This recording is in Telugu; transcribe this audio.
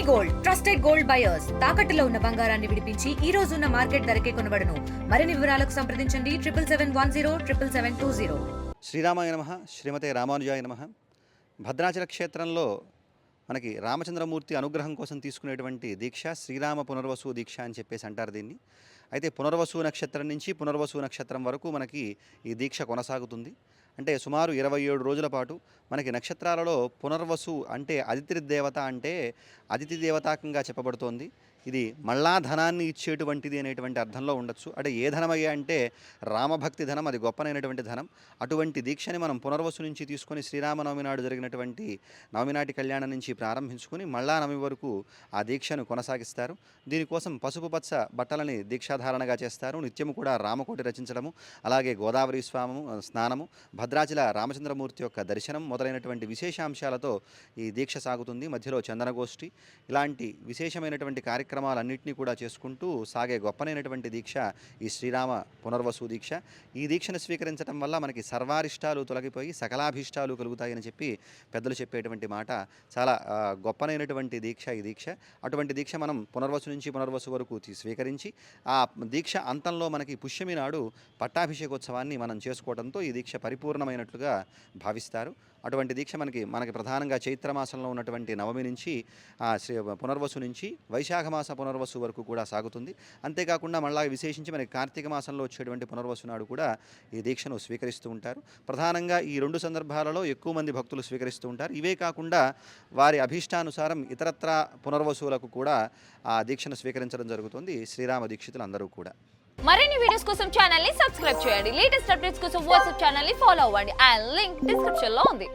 గోల్డ్ ట్రస్టెడ్ గోల్డ్ బయర్స్ తాకట్టులో ఉన్న బంగారాన్ని విడిపించి ఈ రోజు ఉన్న మార్కెట్ ధరకే కొనబడును. మరిన్ని వివరాలకు సంప్రదించండి 7771077720. శ్రీరామాయ నమః. శ్రీమతే రామానుజాయ నమః. భద్రాచల క్షేత్రంలో మనకి రామచంద్రమూర్తి అనుగ్రహం కోసం తీసుకునేటువంటి దీక్ష శ్రీరామ పునర్వసు దీక్ష అని చెప్పేసి అంటారు దీన్ని. అయితే పునర్వసు నక్షత్రం నుంచి పునర్వసు నక్షత్రం వరకు మనకి ఈ దీక్ష కొనసాగుతుంది. అంటే సుమారు 27 రోజుల పాటు మనకి నక్షత్రాలలో పునర్వసు అంటే అదితి దేవత అంటే అదితి దేవతాకంగా చెప్పబడుతోంది. ఇది మళ్ళా ధనాన్ని ఇచ్చేటువంటిది అనేటువంటి అర్థంలో ఉండొచ్చు. అంటే ఏ ధనమయ్యా అంటే రామభక్తి ధనం, అది గొప్పనైనటువంటి ధనం. అటువంటి దీక్షని మనం పునర్వసు నుంచి తీసుకొని శ్రీరామనవమి నాడు జరిగినటువంటి నవమి నాటి కళ్యాణం నుంచి ప్రారంభించుకొని మళ్ళా నవమి వరకు ఆ దీక్షను కొనసాగిస్తారు. దీనికోసం పసుపు పచ్చ బట్టలని దీక్షాధారణగా చేస్తారు. నిత్యము కూడా రామకోటి రచించడము, అలాగే గోదావరి స్నానము, భద్రాచల రామచంద్రమూర్తి యొక్క దర్శనం మొదలైనటువంటి విశేషాంశాలతో ఈ దీక్ష సాగుతుంది. మధ్యలో చందనగోష్ఠి, ఇలాంటి విశేషమైనటువంటి కార్యక్రమాలన్నింటినీ కూడా చేసుకుంటూ సాగే గొప్పనైనటువంటి దీక్ష ఈ శ్రీరామ పునర్వసు దీక్ష. ఈ దీక్షను స్వీకరించడం వల్ల మనకి సర్వారిష్టాలు తొలగిపోయి సకలాభీష్టాలు కలుగుతాయని చెప్పి పెద్దలు చెప్పేటువంటి మాట. చాలా గొప్పనైనటువంటి దీక్ష ఈ దీక్ష. అటువంటి దీక్ష మనం పునర్వసు నుంచి పునర్వసు వరకు స్వీకరించి ఆ దీక్ష అంతంలో మనకి పుష్యమి నాడు పట్టాభిషేకోత్సవాన్ని మనం చేసుకోవడంతో ఈ దీక్ష పరిపూర్ణమైనట్లుగా భావిస్తారు. అటువంటి దీక్ష మనకి ప్రధానంగా చైత్రమాసంలో ఉన్నటువంటి నవమి నుంచి శ్రీ పునర్వసు నుంచి వైశాఖ మాస పునర్వసు వరకు కూడా సాగుతుంది. అంతేకాకుండా మళ్ళా విశేషించి మనకి కార్తీక మాసంలో వచ్చేటువంటి పునర్వసు నాడు కూడా ఈ దీక్షను స్వీకరిస్తూ ఉంటారు. ప్రధానంగా ఈ 2 సందర్భాలలో ఎక్కువ మంది భక్తులు స్వీకరిస్తూ ఉంటారు. ఇవే కాకుండా వారి అభీష్టానుసారం ఇతరత్ర పునర్వసువులకు కూడా ఆ దీక్షను స్వీకరించడం జరుగుతుంది శ్రీరామ దీక్షితులు అందరూ కూడా. మరిన్ని వీడియోస్ కోసం ఛానల్ ని సబ్స్క్రైబ్ చేయండి. లేటెస్ట్ అప్డేట్స్ కోసం వాట్సాప్ ఛానల్ ని ఫాలో అవ్వండి. ఆ లింక్ డిస్క్రిప్షన్ లో ఉంది.